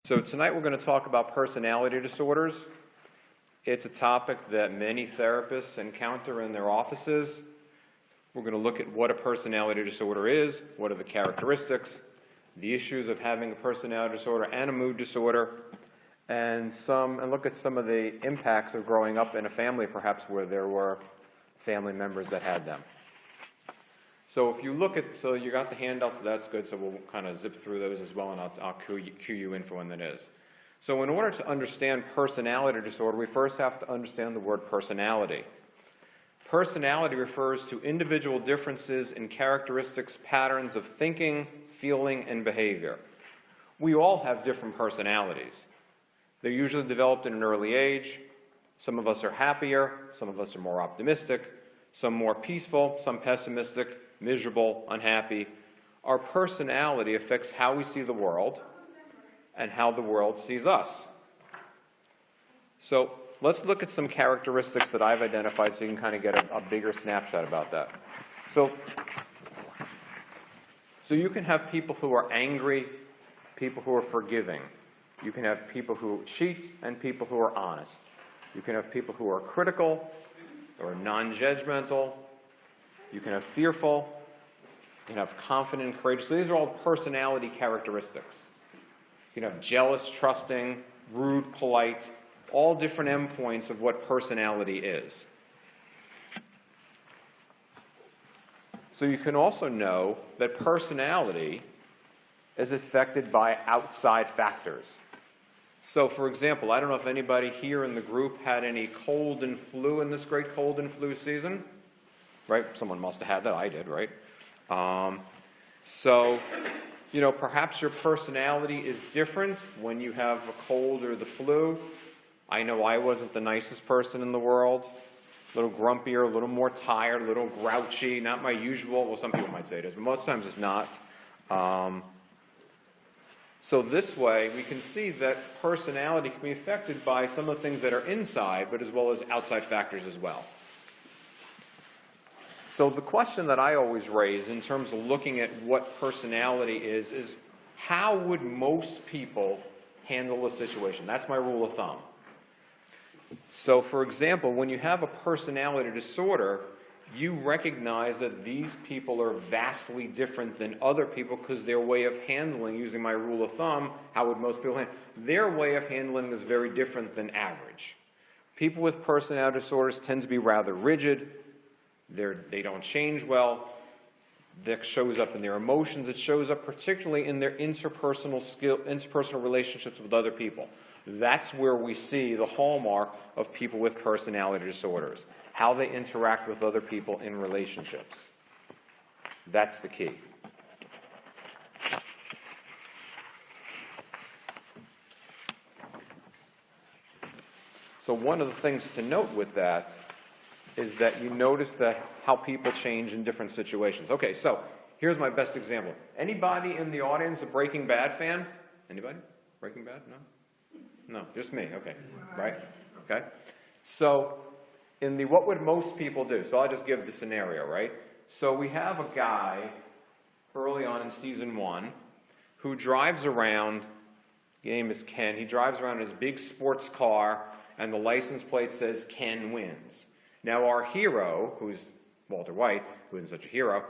So tonight we're going to talk about personality disorders. It's a topic that many therapists encounter in their offices. We're going to look at what a personality disorder is, what are the characteristics, the issues of having a personality disorder and a mood disorder, and look at some of the impacts of growing up in a family perhaps where there were family members that had them. So if you look at, so you got the handouts, so that's good, so we'll kind of zip through those as well, and I'll cue you in for when that is. So in order to understand personality disorder, we first have to understand the word personality. Personality refers to individual differences in characteristics, patterns of thinking, feeling, and behavior. We all have different personalities. They're usually developed in an early age. Some of us are happier, some of us are more optimistic, some more peaceful, some pessimistic, miserable, unhappy. Our personality affects how we see the world and how the world sees us. So let's look at some characteristics that I've identified so you can kind of get a bigger snapshot about that. So you can have people who are angry, people who are forgiving. You can have people who cheat and people who are honest. You can have people who are critical or non-judgmental. You can have fearful. You can have confident and courageous. So these are all personality characteristics. You can have jealous, trusting, rude, polite, all different endpoints of what personality is. So you can also know that personality is affected by outside factors. So for example, I don't know if anybody here in the group had any cold and flu in this great cold and flu season. Right? Someone must have had that. I did, right? So, you know, perhaps your personality is different when you have a cold or the flu. I know I wasn't the nicest person in the world. A little grumpier, a little more tired, a little grouchy, not my usual. Well, some people might say it is, but most times it's not. So this way, we can see that personality can be affected by some of the things that are inside, but as well as outside factors as well. So the question that I always raise in terms of looking at what personality is how would most people handle a situation? That's my rule of thumb. So for example, when you have a personality disorder, you recognize that these people are vastly different than other people because their way of handling, using my rule of thumb, how would most people handle? Their way of handling is very different than average. People with personality disorders tend to be rather rigid. They don't change well. That shows up in their emotions. It shows up particularly in their interpersonal relationships with other people. That's where we see the hallmark of people with personality disorders, how they interact with other people in relationships. That's the key. So one of the things to note with that is that you notice that how people change in different situations. Okay, so here's my best example. Anybody in the audience a Breaking Bad fan? Anybody? Breaking Bad? No? No, just me. Okay, right? Okay. So in the what would most people do? So I'll just give the scenario, right? So we have a guy early on in season 1 who drives around, his name is Ken, he drives around in his big sports car and the license plate says Ken wins. Now our hero, who's Walter White, who isn't such a hero,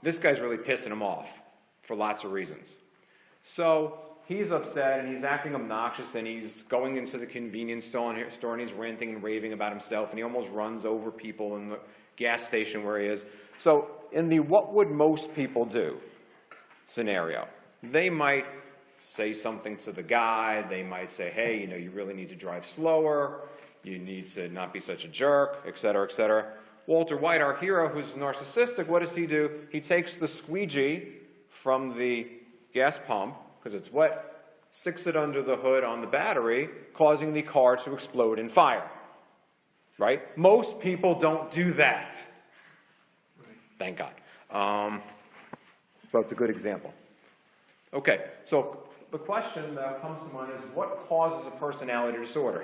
this guy's really pissing him off for lots of reasons. So he's upset and he's acting obnoxious and he's going into the convenience store and he's ranting and raving about himself and he almost runs over people in the gas station where he is. So in the what would most people do scenario, they might say something to the guy. They might say, hey, you know, you really need to drive slower. You need to not be such a jerk, et cetera, et cetera. Walter White, our hero, who's narcissistic, what does he do? He takes the squeegee from the gas pump, because it's wet, sticks it under the hood on the battery, causing the car to explode in fire. Right? Most people don't do that. Thank God. So it's a good example. Okay, so the question that comes to mind is what causes a personality disorder?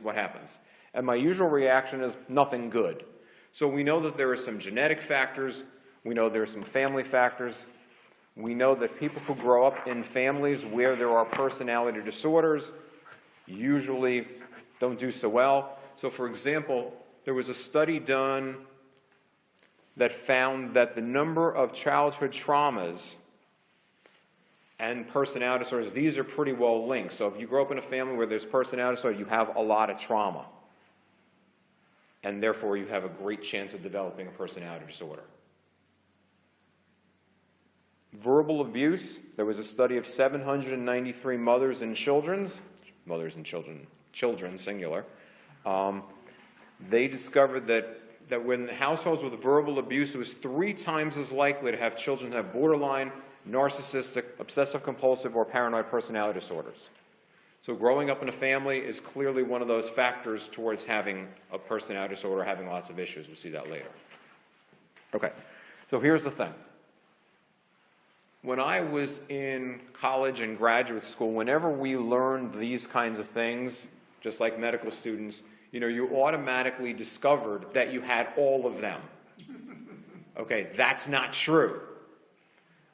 What happens? And my usual reaction is nothing good. So we know that there are some genetic factors. We know there are some family factors. We know that people who grow up in families where there are personality disorders usually don't do so well. So, for example, there was a study done that found that the number of childhood traumas and personality disorders, these are pretty well linked. So if you grow up in a family where there's personality disorder, you have a lot of trauma. And therefore, you have a great chance of developing a personality disorder. Verbal abuse, there was a study of 793 mothers and children, singular. They discovered that when households with verbal abuse, it was 3 times as likely to have children have borderline, narcissistic, obsessive-compulsive, or paranoid personality disorders. So growing up in a family is clearly one of those factors towards having a personality disorder, having lots of issues. We'll see that later. Okay, so here's the thing. When I was in college and graduate school, whenever we learned these kinds of things, just like medical students, you automatically discovered that you had all of them. Okay, that's not true.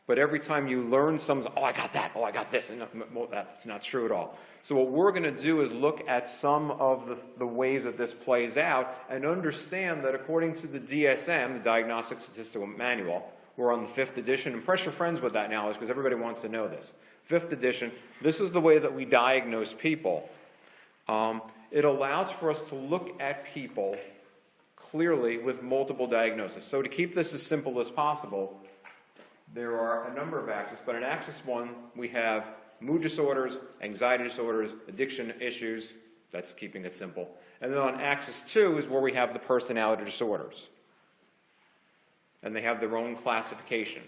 But every time you learn something, oh, I got that, oh, I got this, and that's not true at all. So what we're going to do is look at some of the ways that this plays out and understand that according to the DSM, the Diagnostic Statistical Manual, we're on the 5th edition. Impress your friends with that knowledge because everybody wants to know this. 5th edition, this is the way that we diagnose people. It allows for us to look at people clearly with multiple diagnoses. So to keep this as simple as possible, there are a number of axes, but in axis 1, we have mood disorders, anxiety disorders, addiction issues. That's keeping it simple. And then on axis 2 is where we have the personality disorders. And they have their own classification.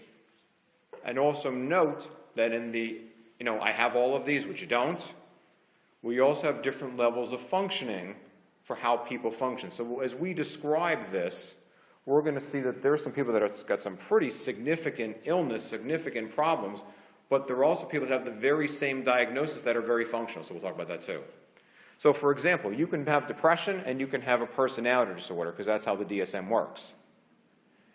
And also note that in the, I have all of these, which you don't. We also have different levels of functioning for how people function. So as we describe this, we're going to see that there are some people that have got some pretty significant illness, significant problems, but there are also people that have the very same diagnosis that are very functional. So we'll talk about that too. So for example, you can have depression and you can have a personality disorder because that's how the DSM works.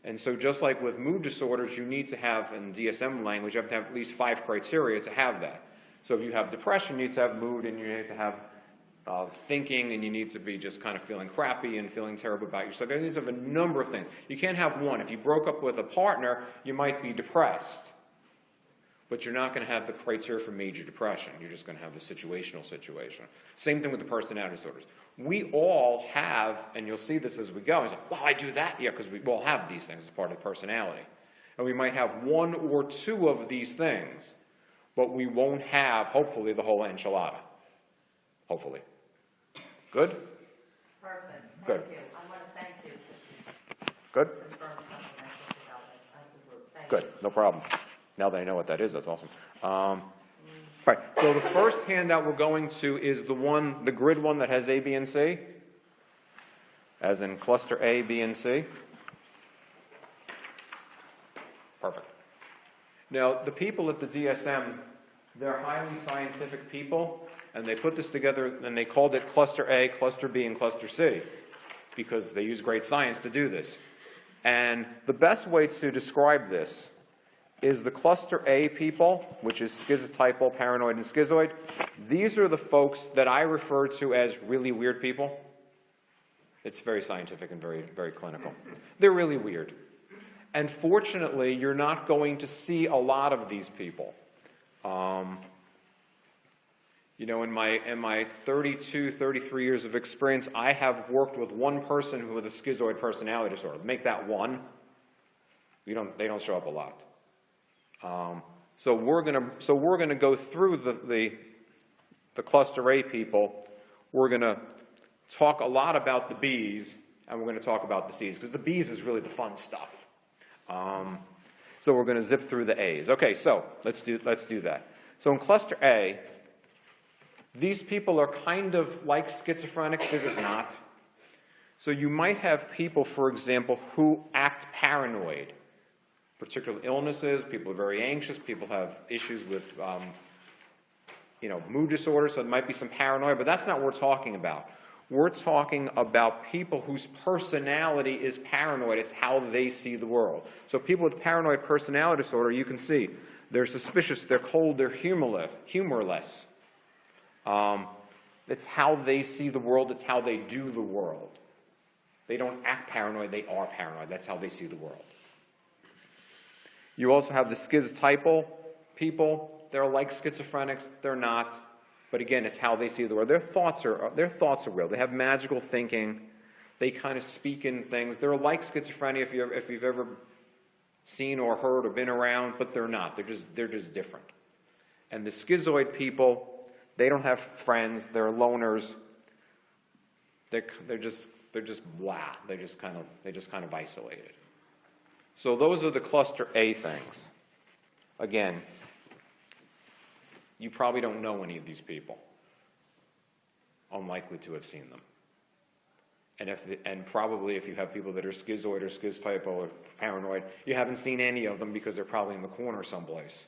And so just like with mood disorders, you need to have, in DSM language, you have to have at least 5 criteria to have that. So if you have depression, you need to have mood, and you need to have thinking, and you need to be just kind of feeling crappy and feeling terrible about yourself. You need to have a number of things. You can't have one. If you broke up with a partner, you might be depressed. But you're not going to have the criteria for major depression. You're just going to have the situational situation. Same thing with the personality disorders. We all have, and you'll see this as we go, it's like, well, I do that. Yeah, because we all have these things as part of the personality. And we might have 1 or 2 of these things, but we won't have, hopefully, the whole enchilada. Hopefully. Good? Perfect. Good. Thank you. I want to thank you. Good? Confirm something I think about this. Thank you, Ruth. Thank Good. you. No problem. Now that I know what that is, that's awesome. All right. So the first handout we're going to is the grid one that has A, B, and C, as in cluster A, B, and C. Perfect. Now, the people at the DSM, they're highly scientific people, and they put this together, and they called it cluster A, cluster B, and cluster C, because they use great science to do this. And the best way to describe this is the cluster A people, which is schizotypal, paranoid, and schizoid. These are the folks that I refer to as really weird people. It's very scientific and very, very clinical. They're really weird. And fortunately, you're not going to see a lot of these people. In my 32, 33 years of experience, I have worked with one person with a schizoid personality disorder. Make that one. They don't show up a lot. So we're gonna go through the cluster A people. We're gonna talk a lot about the B's, and we're gonna talk about the C's, because the B's is really the fun stuff. So we're gonna zip through the A's. Okay, so let's do that. So in cluster A, these people are kind of like schizophrenic, they're just not. So you might have people, for example, who act paranoid. Particular illnesses, people are very anxious, people have issues with, mood disorders, so there might be some paranoia, but that's not what we're talking about. We're talking about people whose personality is paranoid. It's how they see the world. So people with paranoid personality disorder, you can see, They're suspicious, they're cold, they're humorless. It's how they see the world, it's how they do the world. They don't act paranoid, they are paranoid. That's how they see the world. You also have the schizotypal people. They're like schizophrenics, they're not. But again, it's how they see the world. Their thoughts are real. They have magical thinking. They kind of speak in things. They're like schizophrenia if you've ever seen or heard or been around, but they're not. They're just different. And the schizoid people, they don't have friends. They're loners. They're just blah. They just kind of isolated. So those are the cluster A things. Again, you probably don't know any of these people. Unlikely to have seen them. And probably if you have people that are schizoid or schizotypal or paranoid, you haven't seen any of them because they're probably in the corner someplace.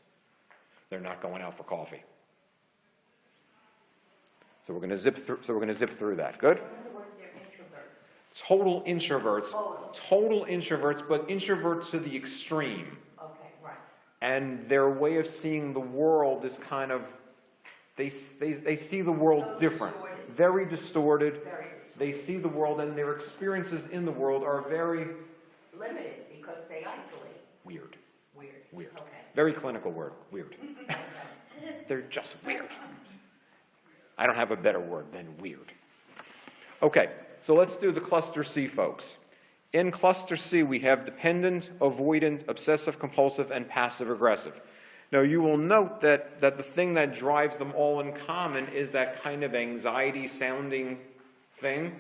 They're not going out for coffee. So we're going to zip through that. Good? In other words, they're introverts. Total introverts. Total introverts, but introverts to the extreme. Okay, right. And their way of seeing the world is kind of, they see the world So different. distorted. Very distorted. Very distorted. They see the world, and their experiences in the world are very Limited because they isolate. weird. Weird. Okay. Very clinical word, weird. They're just weird. I don't have a better word than weird. Okay, so let's do the cluster C, folks. In cluster C, we have dependent, avoidant, obsessive-compulsive, and passive-aggressive. Now, you will note that the thing that drives them all in common is that kind of anxiety-sounding thing.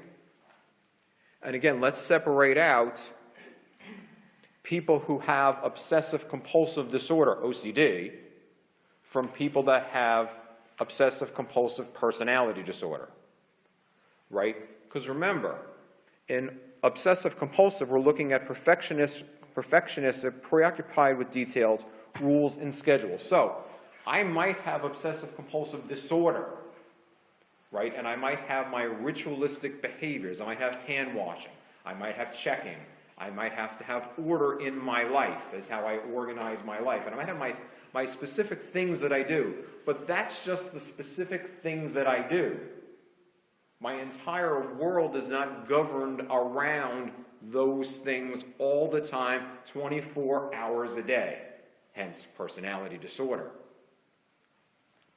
And again, let's separate out people who have obsessive-compulsive disorder, OCD, from people that have obsessive-compulsive personality disorder, right? Because remember, in obsessive-compulsive, we're looking at perfectionists preoccupied with details, rules, and schedules. So I might have obsessive-compulsive disorder, right? And I might have my ritualistic behaviors. I might have hand washing. I might have checking. I might have to have order in my life is how I organize my life. And I might have my specific things that I do. But that's just the specific things that I do. My entire world is not governed around those things all the time, 24 hours a day. Hence, personality disorder.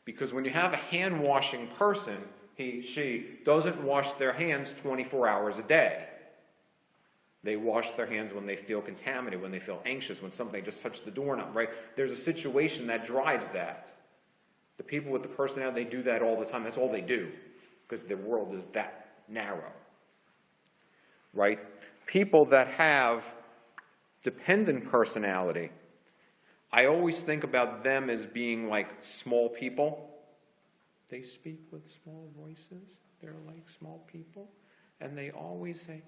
Because when you have a hand-washing person, she doesn't wash their hands 24 hours a day. They wash their hands when they feel contaminated, when they feel anxious, when something just touched the doorknob, right? There's a situation that drives that. The people with the personality, they do that all the time. That's all they do, because their world is that narrow, right? People that have dependent personality, I always think about them as being like small people. They speak with small voices. They're like small people. And they always say,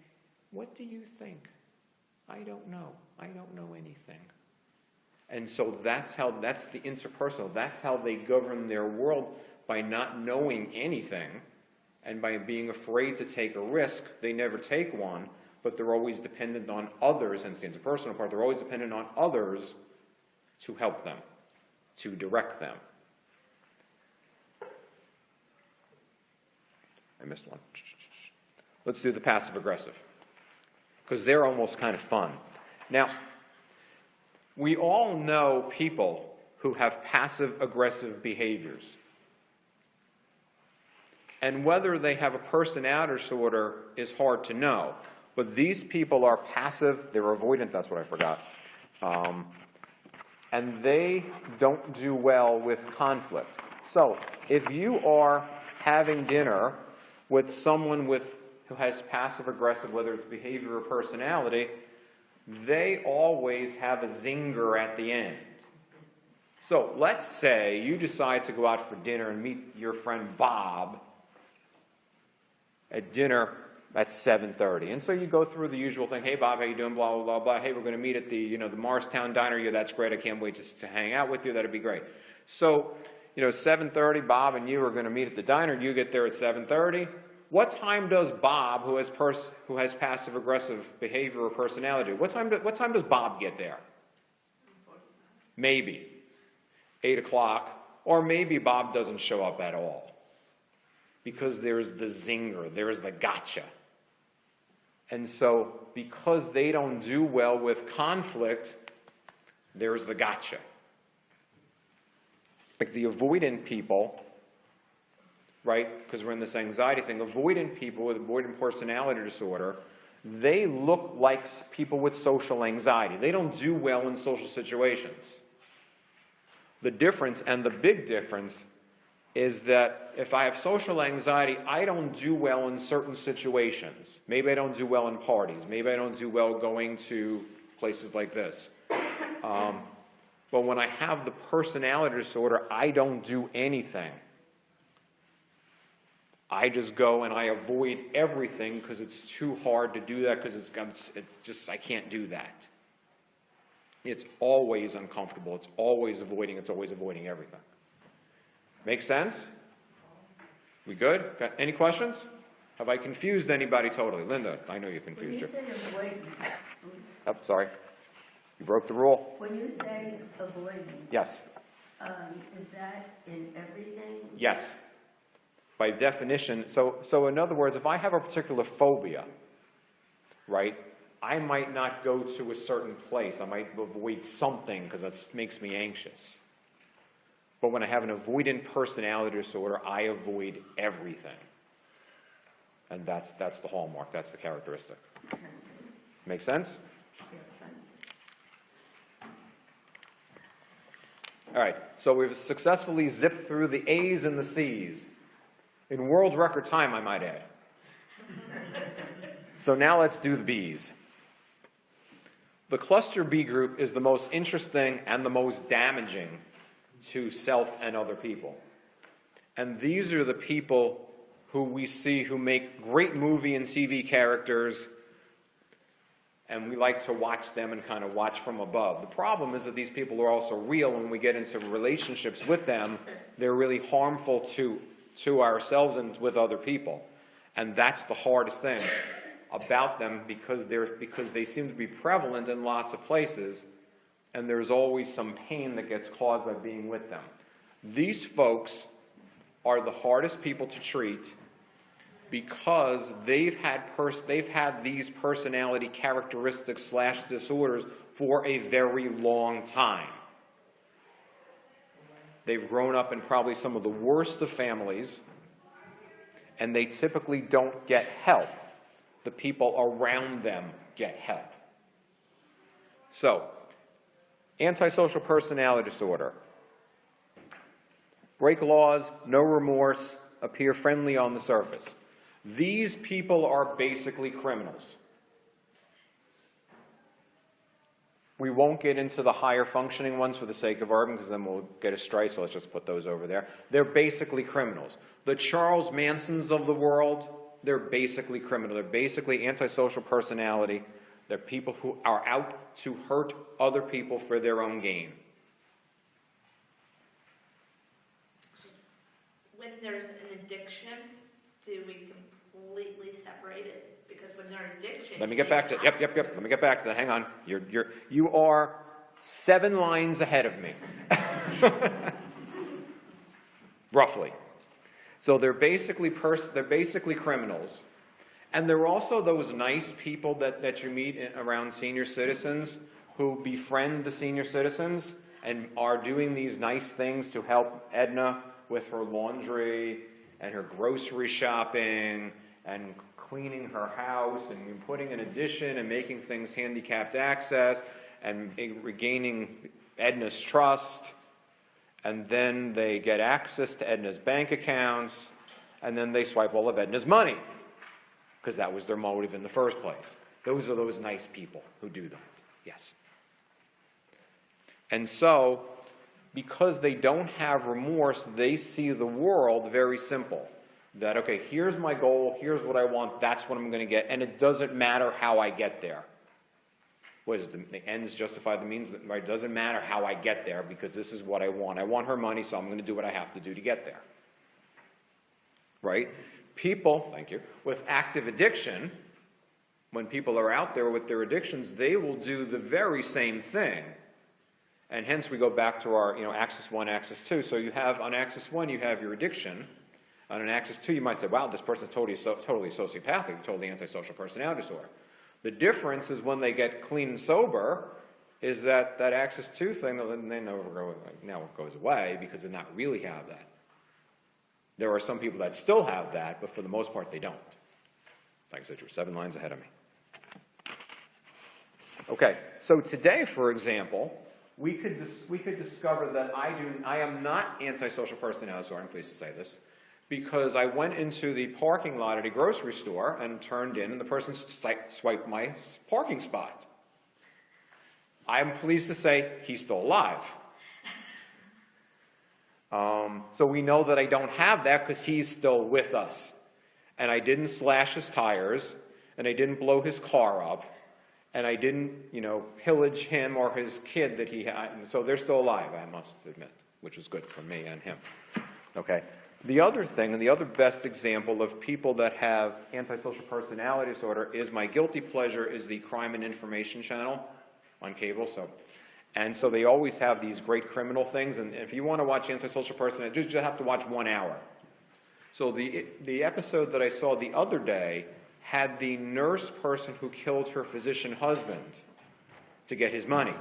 "What do you think?" "I don't know. I don't know anything." And so that's the interpersonal. That's how they govern their world, by not knowing anything and by being afraid to take a risk. They never take one, but they're always dependent on others, and it's the interpersonal part. They're always dependent on others to help them, to direct them. I missed one. Let's do the passive-aggressive, because they're almost kind of fun. Now, we all know people who have passive-aggressive behaviors. And whether they have a personality disorder is hard to know. But these people are passive, they're avoidant, that's what I forgot. And they don't do well with conflict. So, if you are having dinner with someone who has passive-aggressive, whether it's behavior or personality, they always have a zinger at the end. So let's say you decide to go out for dinner and meet your friend Bob at dinner at 7:30. And so you go through the usual thing. "Hey, Bob, how you doing? Blah, blah, blah, blah. Hey, we're going to meet at the Morristown diner. Yeah, that's great. I can't wait to hang out with you. That'd be great." So, 7:30, Bob and you are going to meet at the diner. You get there at 7:30. What time does Bob, who has passive-aggressive behavior or personality, what time does Bob get there? Maybe. 8 o'clock, or maybe Bob doesn't show up at all. Because there's the zinger, there's the gotcha. And so, because they don't do well with conflict, there's the gotcha. Like the avoidant people, right, because we're in this anxiety thing, avoidant people with avoidant personality disorder, they look like people with social anxiety. They don't do well in social situations. The difference, and the big difference, is that if I have social anxiety, I don't do well in certain situations. Maybe I don't do well in parties. Maybe I don't do well going to places like this. But when I have the personality disorder, I don't do anything. I just go and I avoid everything because it's too hard to do that because it's just, I can't do that. It's always uncomfortable. It's always avoiding everything. Make sense? We good? Got any questions? Have I confused anybody totally? Linda, I know you confused you. When you say avoiding, Oh, sorry. You broke the rule. when you say avoiding, Yes. is that in everything? Yes. By definition, so in other words, if I have a particular phobia, right, I might not go to a certain place. I might avoid something because that makes me anxious. But when I have an avoidant personality disorder, I avoid everything. And that's the hallmark. That's the characteristic. Make sense? All right. So we've successfully zipped through the A's and the C's. In world record time, I might add. So now let's do the B's. The cluster B group is the most interesting and the most damaging to self and other people. And these are the people who we see who make great movie and TV characters, and we like to watch them and kind of watch from above. The problem is that these people are also real. When we get into relationships with them, they're really harmful to ourselves and with other people. And that's the hardest thing about them because they seem to be prevalent in lots of places, and there's always some pain that gets caused by being with them. These folks are the hardest people to treat because they've had these personality characteristics / disorders for a very long time. They've grown up in probably some of the worst of families, and they typically don't get help. The people around them get help. So, antisocial personality disorder. Break laws, no remorse, appear friendly on the surface. These people are basically criminals. We won't get into the higher functioning ones for the sake of argument because then we'll get a strike, so let's just put those over there. They're basically criminals. The Charles Mansons of the world, they're basically criminal. They're basically antisocial personality. They're people who are out to hurt other people for their own gain. When there's an addiction, do we completely separate it? Because when there's addiction... Let me get back to, yep. Let me get back to that. Hang on. You are 7 lines ahead of me. Roughly. So they're basically criminals. And there are also those nice people that you meet around senior citizens who befriend the senior citizens and are doing these nice things to help Edna with her laundry and her grocery shopping and cleaning her house and putting an addition and making things handicapped access and regaining Edna's trust. And then they get access to Edna's bank accounts, and then they swipe all of Edna's money, because that was their motive in the first place. Those are those nice people who do that. Yes. And so, because they don't have remorse, they see the world very simple. That, okay, here's my goal, here's what I want, that's what I'm going to get, and it doesn't matter how I get there. What is the ends justify the means? Right? It doesn't matter how I get there because this is what I want. I want her money, so I'm going to do what I have to do to get there. Right? People, thank you, with active addiction, when people are out there with their addictions, they will do the very same thing. And hence we go back to our, axis 1, axis 2. So you have, on axis 1, you have your addiction. On axis 2, you might say, wow, this person's totally sociopathic, totally antisocial personality disorder. The difference is when they get clean and sober, is that axis 2 thing, they never go, now it goes away because they not really have that. There are some people that still have that, but for the most part, they don't. Like I said, you're 7 lines ahead of me. Okay, so today, for example, we could discover that I am not antisocial personality disorder, I'm pleased to say this, because I went into the parking lot at a grocery store and turned in, and the person swiped my parking spot. I'm pleased to say he's still alive. So we know that I don't have that because he's still with us. And I didn't slash his tires, and I didn't blow his car up, and I didn't, pillage him or his kid that he had. And so they're still alive, I must admit, which is good for me and him. Okay. The other thing, and the other best example of people that have antisocial personality disorder is my guilty pleasure is the Crime and Information channel on cable. And so they always have these great criminal things. And if you want to watch antisocial personality, just have to watch 1 hour. So the episode that I saw the other day had the nurse person who killed her physician husband to get his money,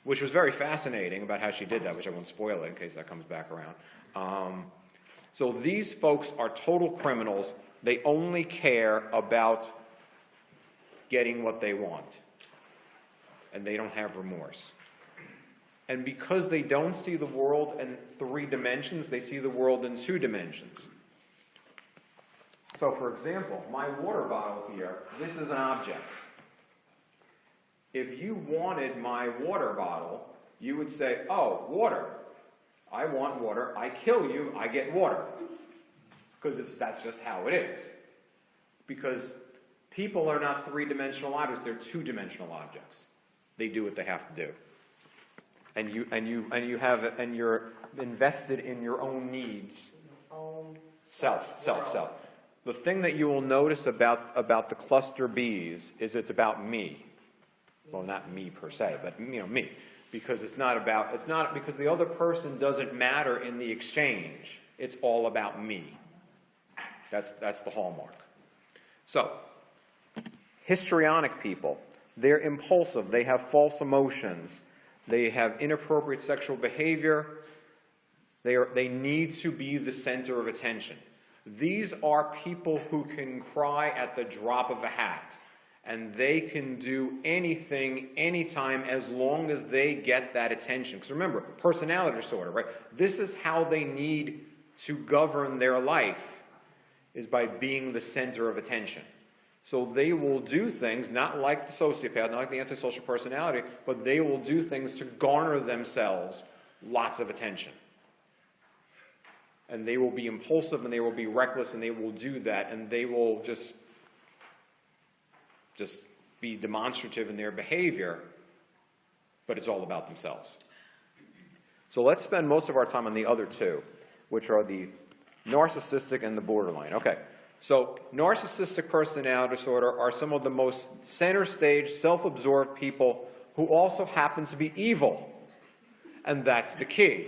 which was very fascinating about how she did that, which I won't spoil it in case that comes back around. So these folks are total criminals. They only care about getting what they want, and they don't have remorse. And because they don't see the world in 3 dimensions, they see the world in 2 dimensions. So, for example, my water bottle here, this is an object. If you wanted my water bottle, you would say, oh, water. I want water. I kill you. I get water. Because that's just how it is. Because people are not 3-dimensional objects. They're 2-dimensional objects. They do what they have to do. And you're invested in your own needs. Self. The thing that you will notice about the cluster Bs is it's about me. Well, not me per se, but me. Because it's not because the other person doesn't matter in the exchange. It's all about me. That's the hallmark. So, histrionic people, they're impulsive, they have false emotions, they have inappropriate sexual behavior, they need to be the center of attention. These are people who can cry at the drop of a hat, and they can do anything, anytime, as long as they get that attention. Because remember, personality disorder, right? This is how they need to govern their life, is by being the center of attention. So they will do things, not like the sociopath, not like the antisocial personality, but they will do things to garner themselves lots of attention. And they will be impulsive, and they will be reckless, and they will do that, and they will just be demonstrative in their behavior, but it's all about themselves. So let's spend most of our time on the other 2, which are the narcissistic and the borderline. Okay, so narcissistic personality disorder are some of the most center stage, self-absorbed people who also happen to be evil. And that's the key.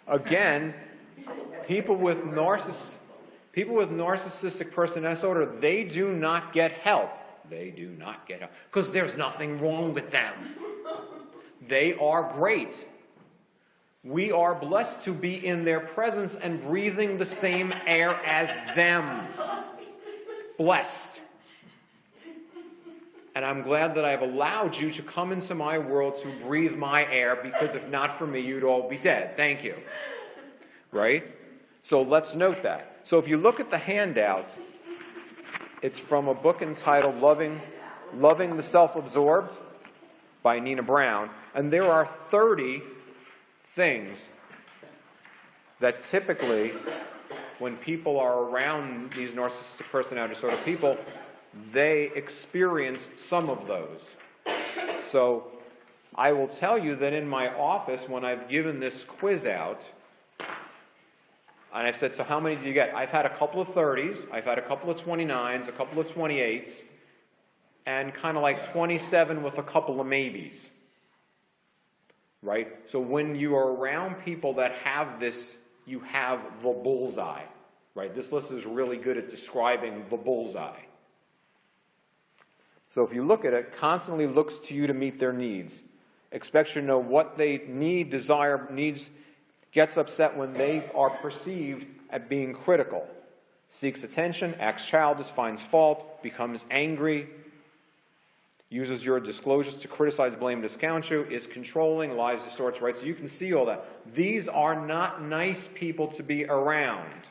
Again, people with narcissistic personality disorder, they do not get help. They do not get help. Because there's nothing wrong with them. They are great. We are blessed to be in their presence and breathing the same air as them. Blessed. And I'm glad that I've allowed you to come into my world to breathe my air, because if not for me, you'd all be dead. Thank you. Right? So let's note that. So if you look at the handout, it's from a book entitled Loving the Self-Absorbed by Nina Brown. And there are 30 things that typically, when people are around these narcissistic personality disorder people, they experience some of those. So I will tell you that in my office, when I've given this quiz out, and I've said, so how many do you get? I've had a couple of 30s, I've had a couple of 29s, a couple of 28s, and kind of like 27 with a couple of maybes. right? So when you are around people that have this, you have the bullseye, right? This list is really good at describing the bullseye. So if you look at it, constantly looks to you to meet their needs, expects you to know what they need, desire, needs, gets upset when they are perceived at being critical, seeks attention, acts childish, finds fault, becomes angry, uses your disclosures to criticize, blame, discount you, is controlling, lies, distorts, right? So you can see all that. These are not nice people to be around.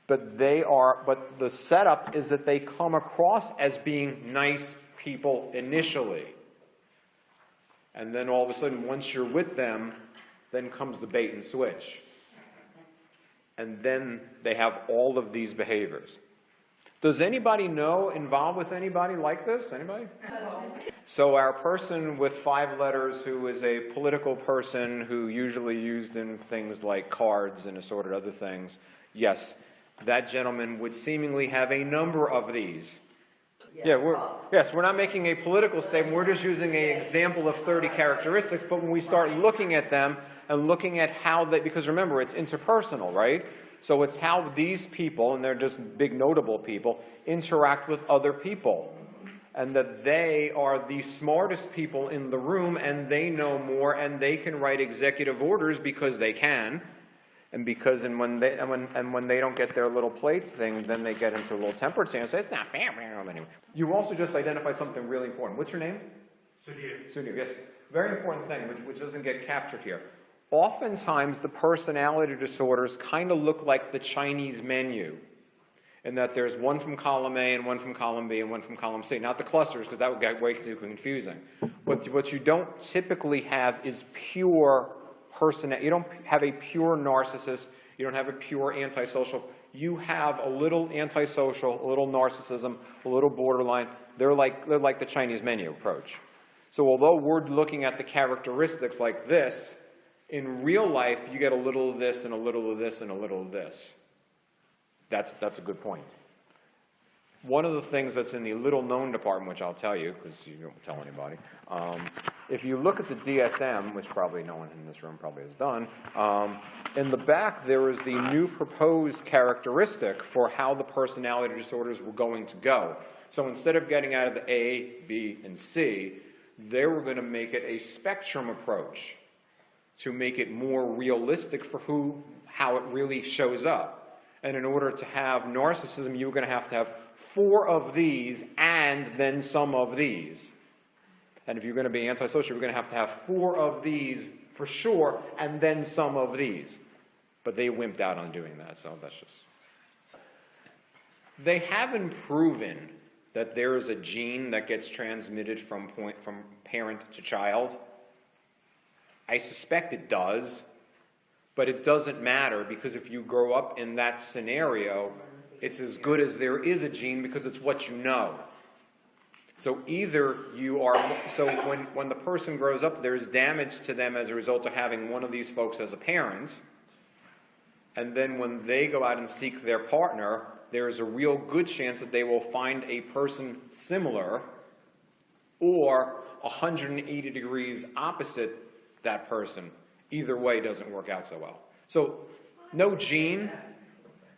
But the setup is that they come across as being nice people initially. And then all of a sudden, once you're with them, then comes the bait and switch. And then they have all of these behaviors. Does anybody know, involved with anybody like this? Anybody? So our person with 5 letters who is a political person who usually used in things like cards and assorted other things, yes, that gentleman would seemingly have a number of these. Yeah, we're not making a political statement. We're just using an example of 30 characteristics. But when we start looking at them and looking at how they, because remember, it's interpersonal, right? So it's how these people, and they're just big notable people, interact with other people. And that they are the smartest people in the room, and they know more, and they can write executive orders because they can. And because when they don't get their little plates thing, then they get into a little temper tantrum and say, it's not fair. Anyway. You also just identified something really important. What's your name? Sudhir. Sudhir, yes. Very important thing, which doesn't get captured here. Oftentimes, the personality disorders kind of look like the Chinese menu, in that there's one from column A and one from column B and one from column C. Not the clusters, because that would get way too confusing. But what you don't typically have is pure personality. You don't have a pure narcissist. You don't have a pure antisocial. You have a little antisocial, a little narcissism, a little borderline. They're like the Chinese menu approach. So although we're looking at the characteristics like this, in real life, you get a little of this and a little of this and a little of this. That's a good point. One of the things that's in the little known department, which I'll tell you, because you don't tell anybody, if you look at the DSM, which probably no one in this room probably has done, in the back there is the new proposed characteristic for how the personality disorders were going to go. So instead of getting out of the A, B, and C, they were going to make it a spectrum approach to make it more realistic for how it really shows up. And in order to have narcissism, you were going to have 4 of these and then some of these. And if you're going to be antisocial, you're going to have 4 of these for sure and then some of these. But they wimped out on doing that, so that's just... They haven't proven that there is a gene that gets transmitted from parent to child. I suspect it does, but it doesn't matter, because if you grow up in that scenario, it's as good as there is a gene, because it's what you know. So either you are, so when the person grows up, there's damage to them as a result of having one of these folks as a parent, and then when they go out and seek their partner, there's a real good chance that they will find a person similar or 180 degrees opposite that person. Either way doesn't work out so well. So no gene,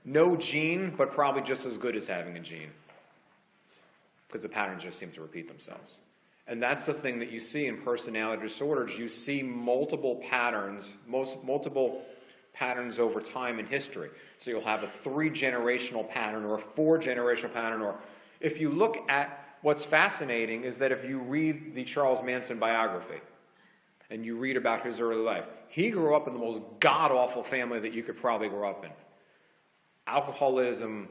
but probably just as good as having a gene, because the patterns just seem to repeat themselves. And that's the thing that you see in personality disorders. You see multiple patterns, multiple patterns over time in history. So you'll have a 3-generational pattern or a 4-generational pattern. Or if you look at what's fascinating is that if you read the Charles Manson biography and you read about his early life, he grew up in the most god-awful family that you could probably grow up in. Alcoholism,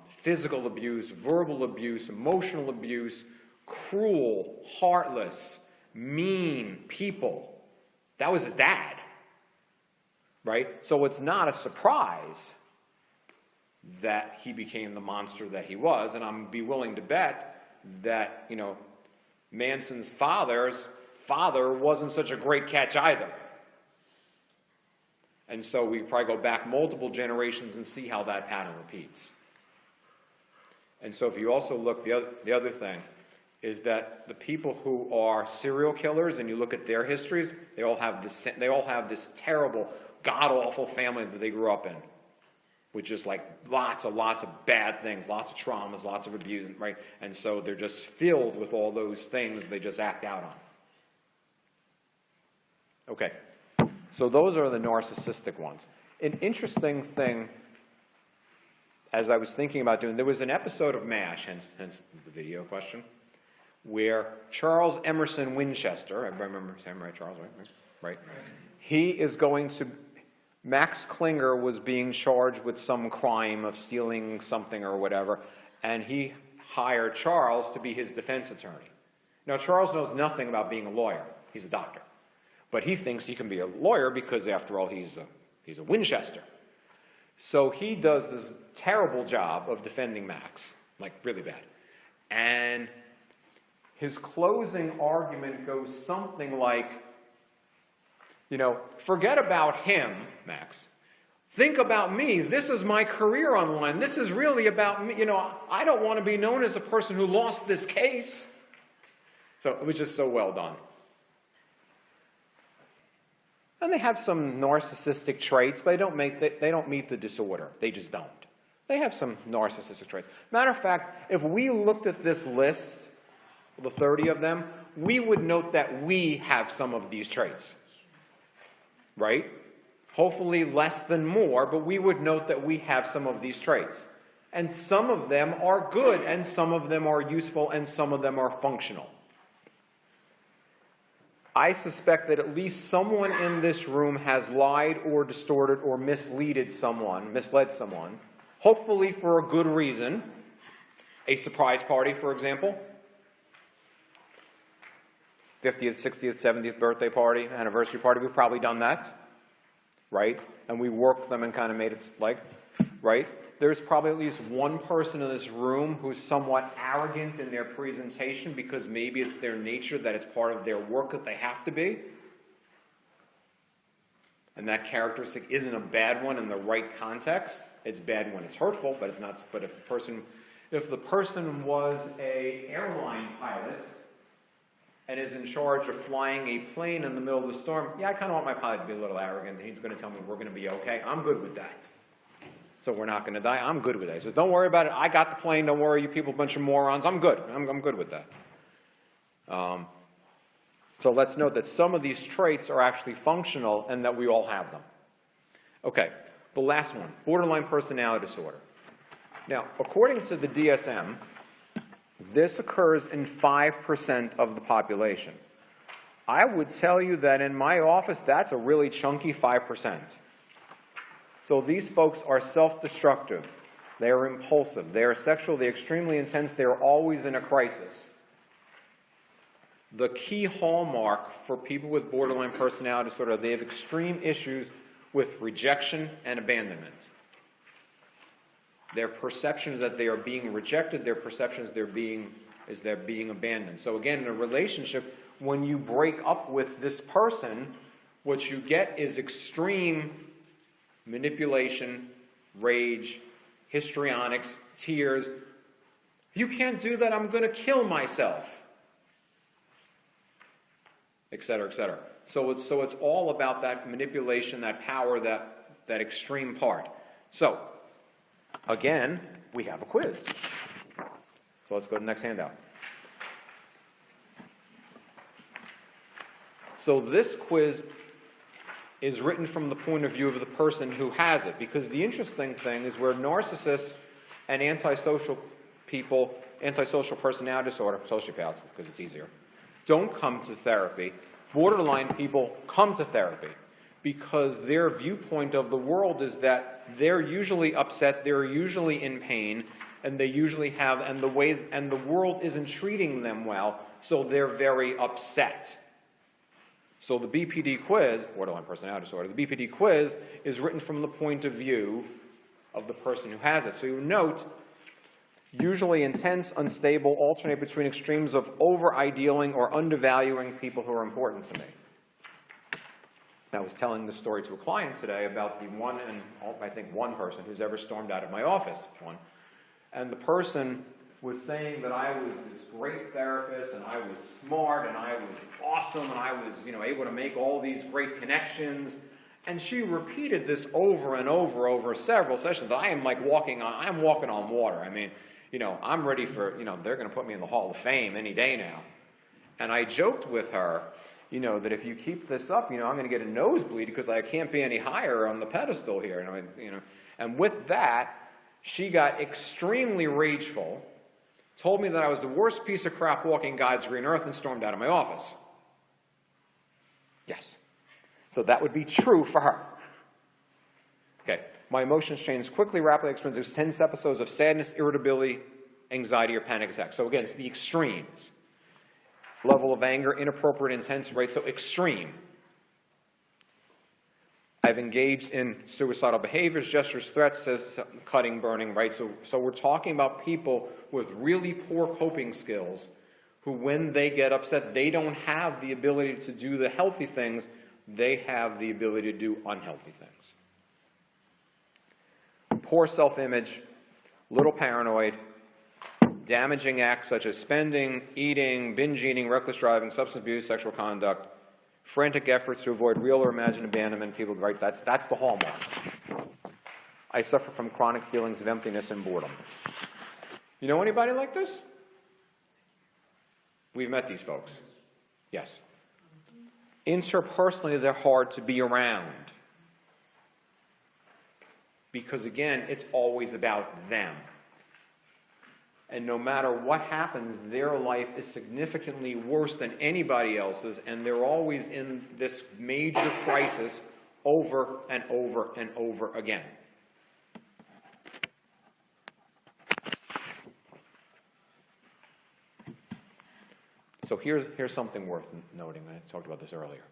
physical abuse, verbal abuse, emotional abuse, cruel, heartless, mean people. That was his dad, right? So it's not a surprise that he became the monster that he was, and I'm be willing to bet that, you know, Manson's father wasn't such a great catch either. And so we probably go back multiple generations and see how that pattern repeats. And so if you also look, the other thing, is that the people who are serial killers, and you look at their histories, they all have this terrible, god-awful family that they grew up in, with just like lots of bad things, lots of traumas, lots of abuse, right? And so they're just filled with all those things they just act out on. Okay, so those are the narcissistic ones. An interesting thing, as I was thinking about doing, there was an episode of MASH, hence the video question, where Charles Emerson Winchester, I remember saying right, Charles, right? He is going to, Max Klinger was being charged with some crime of stealing something or whatever, and he hired Charles to be his defense attorney. Now, Charles knows nothing about being a lawyer. He's a doctor. But he thinks he can be a lawyer because, after all, he's a Winchester. So he does this terrible job of defending Max, like really bad. And his closing argument goes something like, forget about him, Max. Think about me. This is my career online. This is really about me. I don't want to be known as a person who lost this case. So it was just so well done. And they have some narcissistic traits, but they don't meet the disorder. They just don't. They have some narcissistic traits. Matter of fact, if we looked at this list, the 30 of them, we would note that we have some of these traits. Right? Hopefully less than more, but we would note that we have some of these traits. And some of them are good, and some of them are useful, and some of them are functional. I suspect that at least someone in this room has lied or distorted or misled someone, hopefully for a good reason. A surprise party, for example. 50th, 60th, 70th birthday party, anniversary party, we've probably done that, right? And we worked them and kind of made it like, right? There's probably at least one person in this room who's somewhat arrogant in their presentation because maybe it's their nature that it's part of their work that they have to be. And that characteristic isn't a bad one in the right context. It's bad when it's hurtful, but it's not. But if the person was an airline pilot and is in charge of flying a plane in the middle of the storm, yeah, I kind of want my pilot to be a little arrogant. He's going to tell me we're going to be okay. I'm good with that. So we're not going to die. I'm good with that. He says, don't worry about it. I got the plane. Don't worry, you people, a bunch of morons. I'm good. I'm good with that. So let's note that some of these traits are actually functional and that we all have them. Okay, the last one, borderline personality disorder. Now, according to the DSM, this occurs in 5% of the population. I would tell you that in my office, that's a really chunky 5%. So these folks are self-destructive. They are impulsive. They are sexual. They're extremely intense. They're always in a crisis. The key hallmark for people with borderline personality disorder, they have extreme issues with rejection and abandonment. Their perception is that they are being rejected. Their perception is they're being abandoned. So again, in a relationship, when you break up with this person, what you get is extreme manipulation, rage, histrionics, tears. You can't do that. I'm going to kill myself, etc., etc. So it's all about that manipulation, that power, that extreme part. So again, we have a quiz. So let's go to the next handout. So this quiz is written from the point of view of the person who has it, because the interesting thing is where narcissists and antisocial people, antisocial personality disorder, sociopaths, because it's easier, don't come to therapy. Borderline people come to therapy because their viewpoint of the world is that they're usually upset, they're usually in pain, and they usually have, and the world isn't treating them well, so they're very upset. So the BPD quiz, borderline personality disorder, the BPD quiz is written from the point of view of the person who has it. So you note, usually intense, unstable, alternate between extremes of over-idealing or undervaluing people who are important to me. I was telling this story to a client today about the one person who's ever stormed out of my office. And the person was saying that I was this great therapist and I was smart and I was awesome and I was, able to make all these great connections. And she repeated this over and over several sessions that I'm walking on water. I mean, I'm ready for, they're going to put me in the Hall of Fame any day now. And I joked with her, that if you keep this up, I'm going to get a nosebleed because I can't be any higher on the pedestal here. And with that, she got extremely rageful, told me that I was the worst piece of crap walking God's green earth, and stormed out of my office. Yes. So that would be true for her. Okay. My emotions changed quickly, rapidly, experienced intense episodes of sadness, irritability, anxiety, or panic attacks. So again, it's the extremes. Level of anger, inappropriate, intense, right? So extreme. I've engaged in suicidal behaviors, gestures, threats, says cutting, burning, right? So we're talking about people with really poor coping skills who, when they get upset, they don't have the ability to do the healthy things. They have the ability to do unhealthy things. Poor self-image, little paranoid, damaging acts such as spending, eating, binge eating, reckless driving, substance abuse, sexual conduct, frantic efforts to avoid real or imagined abandonment, people, right? That's the hallmark. I suffer from chronic feelings of emptiness and boredom. You know anybody like this? We've met these folks. Yes. Interpersonally, they're hard to be around. Because again, it's always about them. And no matter what happens, their life is significantly worse than anybody else's, and they're always in this major crisis over and over and over again. So here's something worth noting. I talked about this earlier.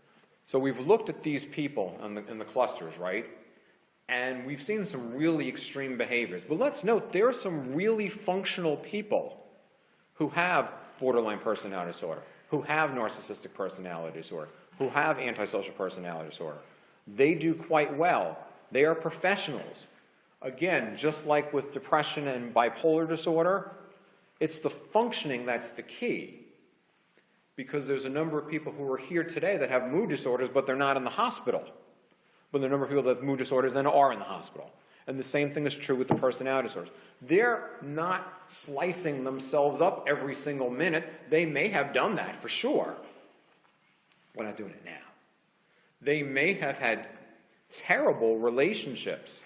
So we've looked at these people in the clusters, right? And we've seen some really extreme behaviors. But let's note, there are some really functional people who have borderline personality disorder, who have narcissistic personality disorder, who have antisocial personality disorder. They do quite well. They are professionals. Again, just like with depression and bipolar disorder, it's the functioning that's the key. Because there's a number of people who are here today that have mood disorders, but they're not in the hospital. But the number of people that have mood disorders then are in the hospital. And the same thing is true with the personality disorders. They're not slicing themselves up every single minute. They may have done that for sure. We're not doing it now. They may have had terrible relationships.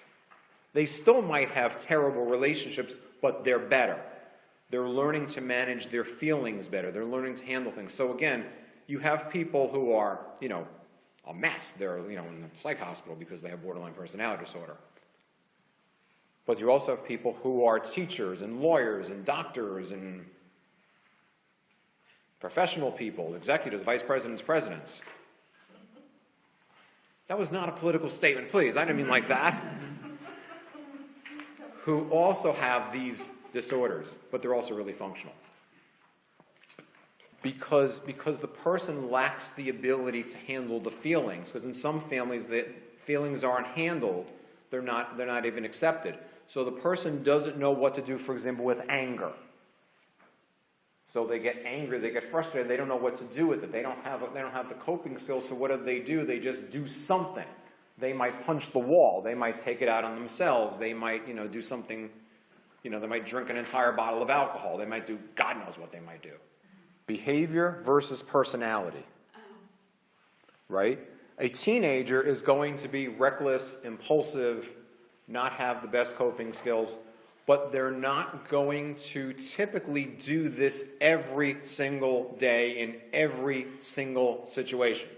They still might have terrible relationships, but they're better. They're learning to manage their feelings better. They're learning to handle things. So again, you have people who are, a mess. They're, in the psych hospital because they have borderline personality disorder. But you also have people who are teachers and lawyers and doctors and professional people, executives, vice presidents, presidents. That was not a political statement, please. I didn't mean like that. Who also have these disorders, but they're also really functional. Because the person lacks the ability to handle the feelings. Because in some families, the feelings aren't handled. They're not even accepted. So the person doesn't know what to do, for example, with anger. So they get angry, they get frustrated, they don't know what to do with it. They don't have the coping skills, so what do? They just do something. They might punch the wall. They might take it out on themselves. They might, do something, they might drink an entire bottle of alcohol. They might do, God knows what they might do. Behavior versus personality, right? A teenager is going to be reckless, impulsive, not have the best coping skills, but they're not going to typically do this every single day in every single situation.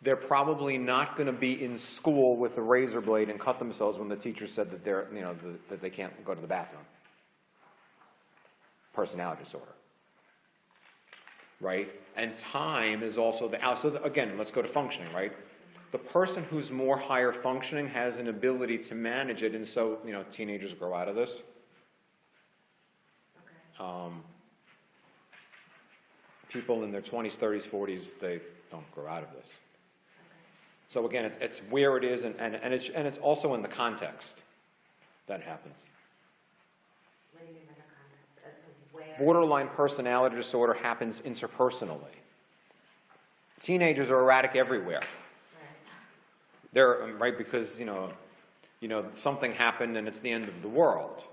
They're probably not going to be in school with a razor blade and cut themselves when the teacher said that that they can't go to the bathroom. Personality disorder. Right? And time is also again, let's go to functioning, right? The person who's more higher functioning has an ability to manage it, and so, teenagers grow out of this. Okay. People in their 20s, 30s, 40s, they don't grow out of this. So again, it's where it is, and it's also in the context that it happens. What do you mean by the Borderline personality disorder happens interpersonally. Teenagers are erratic everywhere. They're, right, because, you know, something happened and it's the end of the world,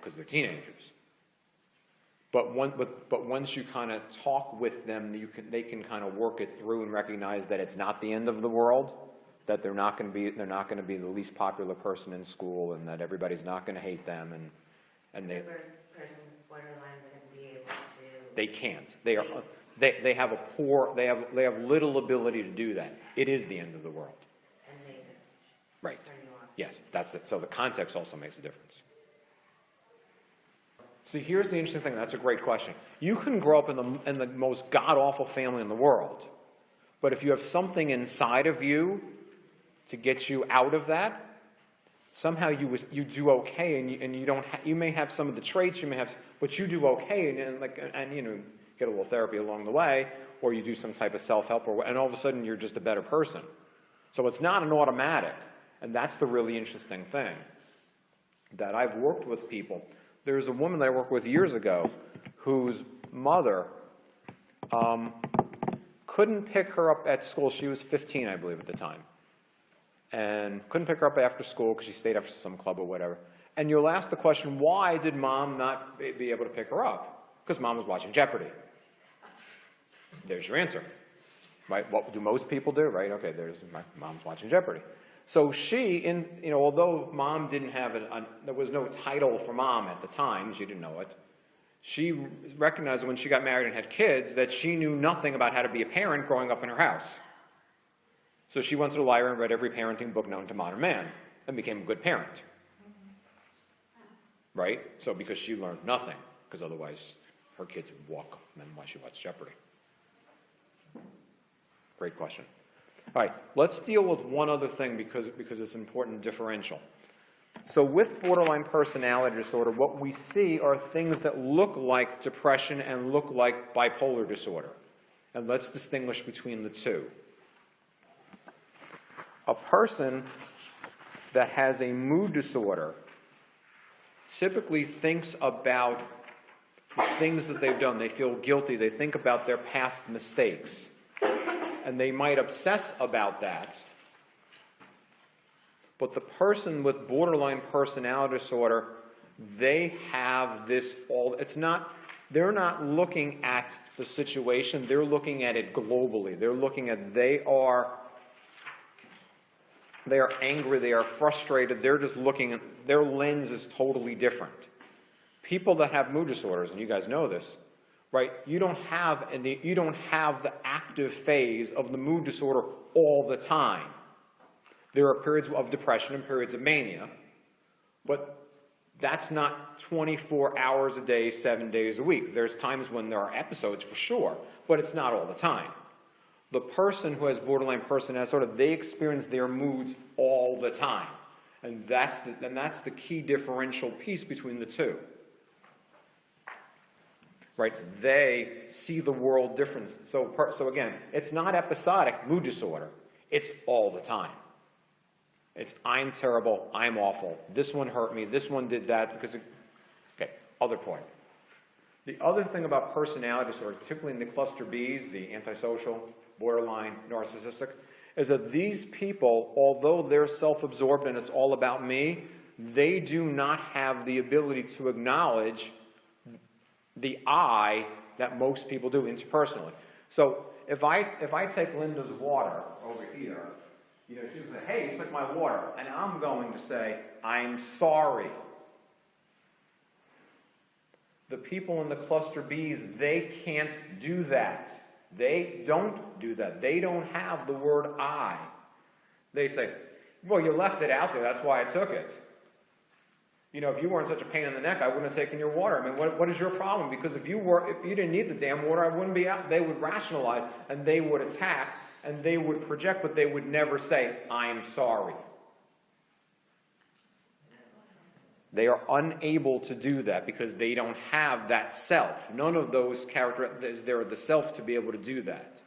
because they're teenagers. But once you kind of talk with them, they can kind of work it through and recognize that it's not the end of the world, that they're not going to be the least popular person in school, and that everybody's not going to hate them, and they. Person borderline wouldn't be able to. They can't. They have a poor. They have little ability to do that. It is the end of the world. And they just Right. turn you off. Yes, that's it. So the context also makes a difference. See, here's the interesting thing. That's a great question. You can grow up in the most god-awful family in the world, but if you have something inside of you to get you out of that, somehow you do okay, and you don't. You may have some of the traits you may have, but you do okay, and you know, get a little therapy along the way, or you do some type of self-help, and all of a sudden you're just a better person. So it's not an automatic, and that's the really interesting thing. That I've worked with people. There's a woman that I worked with years ago whose mother couldn't pick her up at school. She was 15, I believe, at the time. And couldn't pick her up after school because she stayed after some club or whatever. And you'll ask the question, why did mom not be able to pick her up? Because mom was watching Jeopardy. There's your answer. Right? What do most people do? Right? Okay, there's my mom's watching Jeopardy. So she, although mom didn't have there was no title for mom at the time, she didn't know it, she recognized when she got married and had kids that she knew nothing about how to be a parent growing up in her house. So she went to the library and read every parenting book known to modern man and became a good parent. Right? So because she learned nothing, because otherwise her kids would walk and while she watched Jeopardy. Great question. All right, let's deal with one other thing because it's an important differential. So with borderline personality disorder, what we see are things that look like depression and look like bipolar disorder. And let's distinguish between the two. A person that has a mood disorder typically thinks about the things that they've done. They feel guilty. They think about their past mistakes. And they might obsess about that. But the person with borderline personality disorder, they have this they're not looking at the situation, they're looking at it globally. They're looking at, they are angry, they are frustrated, they're just looking at, their lens is totally different. People that have mood disorders, and you guys know this, right? You don't have the active phase of the mood disorder all the time. There are periods of depression and periods of mania, but that's not 24 hours a day, 7 days a week. There's times when there are episodes for sure, but it's not all the time. The person who has borderline personality disorder, they experience their moods all the time. And that's the key differential piece between the two. Right? They see the world different. So again, it's not episodic mood disorder. It's all the time. It's I'm terrible, I'm awful, this one hurt me, this one did that because okay, other point. The other thing about personality disorders, particularly in the cluster Bs, the antisocial, borderline, narcissistic, is that these people, although they're self-absorbed and it's all about me, they do not have the ability to acknowledge the I that most people do interpersonally. So if I take Linda's water over here, she'll say, hey, you took my water, and I'm going to say, I'm sorry. The people in the cluster Bs, they can't do that. They don't do that. They don't have the word I. They say, well, you left it out there, that's why I took it. If you weren't such a pain in the neck, I wouldn't have taken your water. I mean, what is your problem? Because if you didn't need the damn water, I wouldn't be out. They would rationalize, and they would attack, and they would project, but they would never say, I'm sorry. They are unable to do that because they don't have that self. None of those characteristics, there are the self to be able to do that.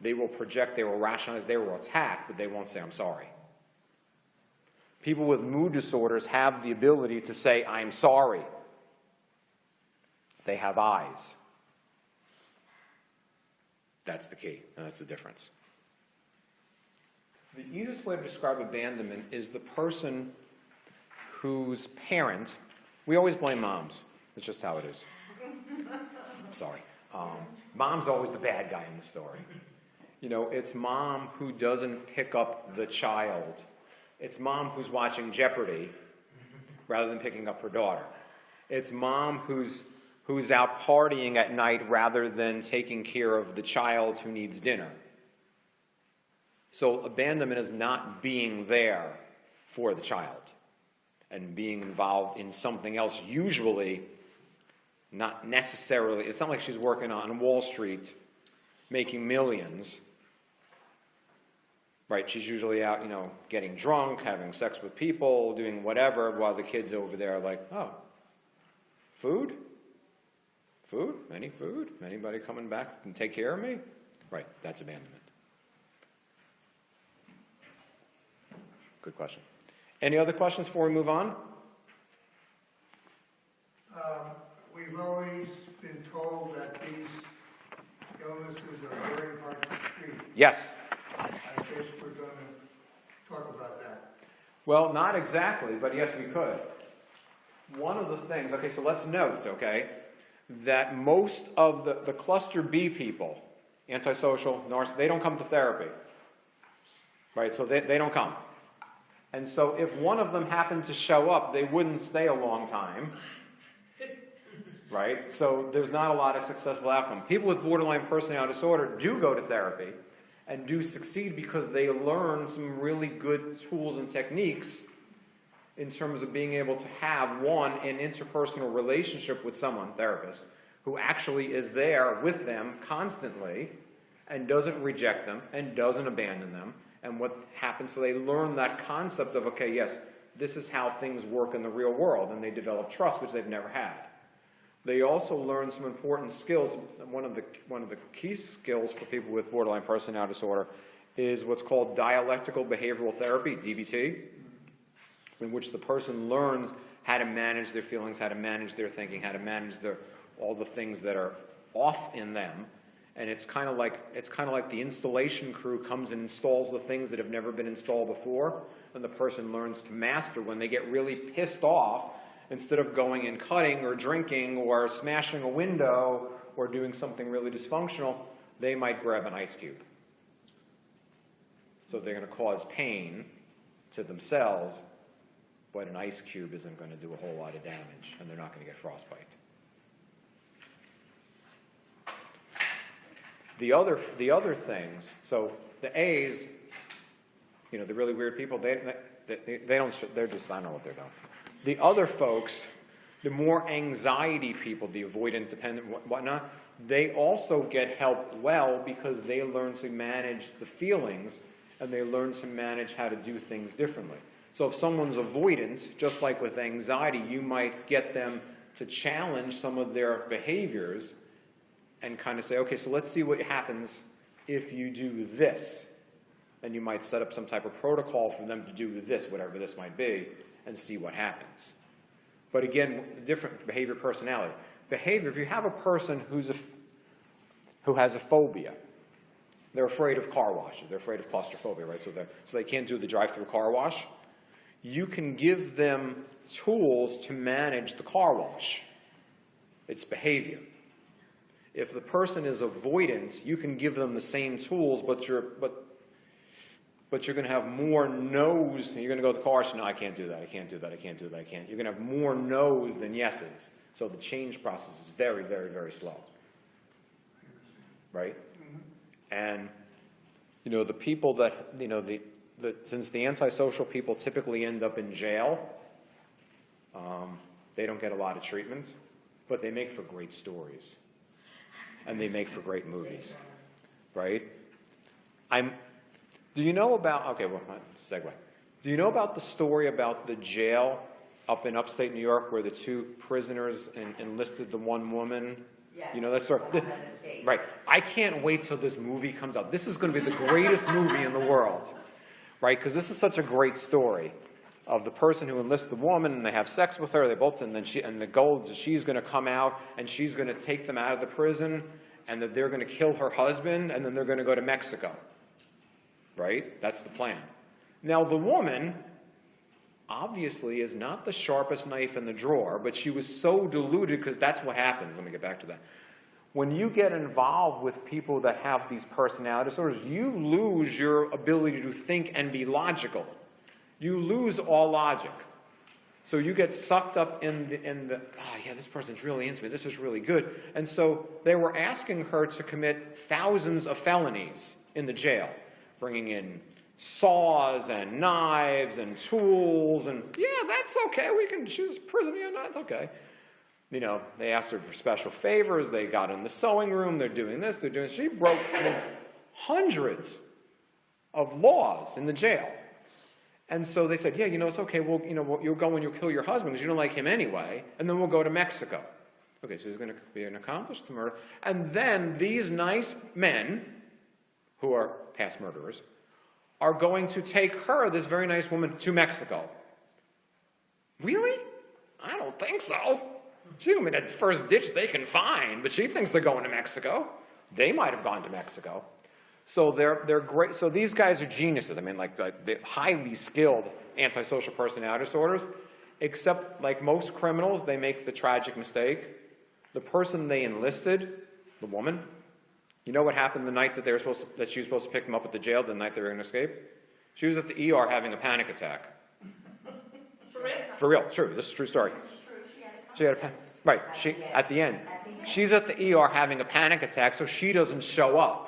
They will project, they will rationalize, they will attack, but they won't say, I'm sorry. People with mood disorders have the ability to say, I'm sorry. They have eyes. That's the key, and that's the difference. The easiest way to describe abandonment is the person whose parent, we always blame moms. It's just how it is. I'm sorry. Mom's always the bad guy in the story. You know, it's mom who doesn't pick up the child. It's mom who's watching Jeopardy rather than picking up her daughter. It's mom who's out partying at night rather than taking care of the child who needs dinner. So abandonment is not being there for the child and being involved in something else, usually not necessarily. It's not like she's working on Wall Street making millions, right? She's usually out, you know, getting drunk, having sex with people, doing whatever, while the kids over there are like, oh, food? Food? Any food? Anybody coming back and take care of me? Right, that's abandonment. Good question. Any other questions before we move on? We've always been told that these illnesses are very hard to treat. Yes. I guess we're going to talk about that. Well, not exactly, but yes, we could. One of the things, okay, so let's note, okay, that most of the cluster B people, antisocial, narcissistic, they don't come to therapy. Right, so they don't come. And so if one of them happened to show up, they wouldn't stay a long time. Right? So there's not a lot of successful outcome. People with borderline personality disorder do go to therapy and do succeed because they learn some really good tools and techniques in terms of being able to have, one, an interpersonal relationship with someone, therapist, who actually is there with them constantly and doesn't reject them and doesn't abandon them. And what happens, so they learn that concept of, okay, yes, this is how things work in the real world, and they develop trust, which they've never had. They also learn some important skills. One of the key skills for people with borderline personality disorder is what's called dialectical behavioral therapy, DBT, in which the person learns how to manage their feelings, how to manage their thinking, how to manage all the things that are off in them. And it's kind of like the installation crew comes and installs the things that have never been installed before, and the person learns to master when they get really pissed off. Instead of going and cutting or drinking or smashing a window or doing something really dysfunctional, they might grab an ice cube. So they're going to cause pain to themselves, but an ice cube isn't going to do a whole lot of damage, and they're not going to get frostbite. The other things, so the A's, you know, the really weird people, they don't, they're just, I don't know what they're doing. The other folks, the more anxiety people, the avoidant, dependent, whatnot, they also get help well because they learn to manage the feelings and they learn to manage how to do things differently. So if someone's avoidant, just like with anxiety, you might get them to challenge some of their behaviors and kind of say, okay, so let's see what happens if you do this. And you might set up some type of protocol for them to do this, whatever this might be, and see what happens. But again, different behavior, personality. Behavior, if you have a person who has a phobia, they're afraid of car washes, they're afraid of claustrophobia, right? So they can't do the drive-through car wash. You can give them tools to manage the car wash. It's behavior. If the person is avoidant, you can give them the same tools, but you're going to have more no's. You're going to go to the car wash, no, I can't do that, I can't do that, I can't do that, I can't. You're going to have more no's than yeses. So the change process is very, very, very slow. Right? And, you know, the people that, you know, since the antisocial people typically end up in jail, they don't get a lot of treatment, but they make for great stories. And they make for great movies. Right? Do you know about, okay, well, segue. Do you know about the story about the jail up in upstate New York where the two prisoners enlisted the one woman? Yes. You know that story? Right. I can't wait till this movie comes out. This is going to be the greatest movie in the world. Right? Because this is such a great story. of the person who enlists the woman, and they have sex with her, they both, and the goal is that she's going to come out, and she's going to take them out of the prison, and that they're going to kill her husband, and then they're going to go to Mexico. Right? That's the plan. Now, the woman obviously is not the sharpest knife in the drawer, but she was so deluded, because that's what happens. Let me get back to that. When you get involved with people that have these personality disorders, you lose your ability to think and be logical. You lose all logic. So you get sucked up in the oh yeah, this person's really into me, this is really good. And so they were asking her to commit thousands of felonies in the jail, bringing in saws and knives and tools, and yeah, that's okay, we can choose prison, yeah, no, that's okay. You know, they asked her for special favors, they got in the sewing room, they're doing this, they're doing this. She broke hundreds of laws in the jail. And so they said, yeah, you know, it's okay, well, you know, you'll go and you'll kill your husband because you don't like him anyway, and then we'll go to Mexico. Okay, so he's going to be an accomplice to murder. And then these nice men, who are past murderers, are going to take her, this very nice woman, to Mexico. Really? I don't think so. She's going to be the first ditch they can find, but she thinks they're going to Mexico. They might have gone to Mexico. So they're great. So these guys are geniuses. I mean, like they're highly skilled antisocial personality disorders, except like most criminals, they make the tragic mistake. The person they enlisted, the woman, you know what happened the night that she was supposed to pick them up at the jail, the night they were going to escape? She was at the ER having a panic attack. For real? For real, true. This is a true story. She had a panic. Right. At the end, she's at the ER having a panic attack, so she doesn't show up.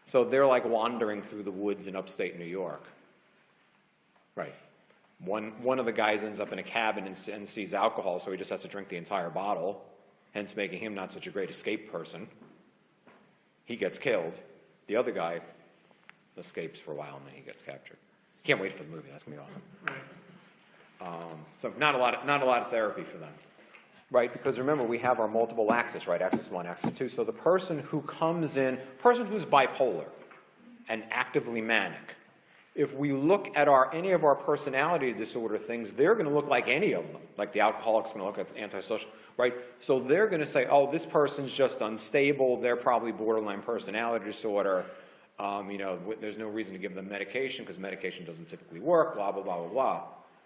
So they're like wandering through the woods in upstate New York. Right. One of the guys ends up in a cabin and sees alcohol, so he just has to drink the entire bottle, hence making him not such a great escape person. He gets killed. The other guy escapes for a while, and then he gets captured. Can't wait for the movie. That's going to be awesome. So not a lot of therapy for them. Right, because remember, we have our multiple axis, right? Axis 1, axis 2. So the person who comes in, person who's bipolar and actively manic, if we look at any of our personality disorder things, they're going to look like any of them. Like the alcoholic's going to look at antisocial, right? So they're going to say, oh, this person's just unstable. They're probably borderline personality disorder. You know, there's no reason to give them medication because medication doesn't typically work, blah, blah, blah, blah, blah,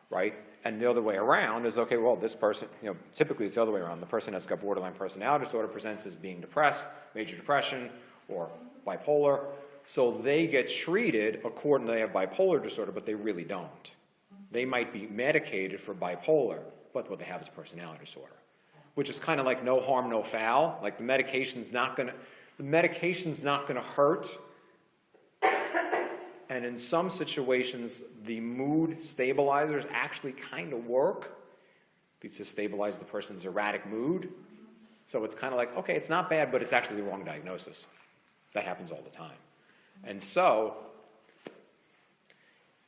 right? And the other way around is, okay, well, this person, you know, typically it's the other way around. The person that's got borderline personality disorder presents as being depressed, major depression, or bipolar. So they get treated according to they have bipolar disorder, but they really don't. They might be medicated for bipolar, but what they have is personality disorder, which is kind of like no harm, no foul. Like the medication's not going to hurt. And in some situations, the mood stabilizers actually kind of work to stabilize the person's erratic mood. So it's kind of like, okay, it's not bad, but it's actually the wrong diagnosis. That happens all the time. And so,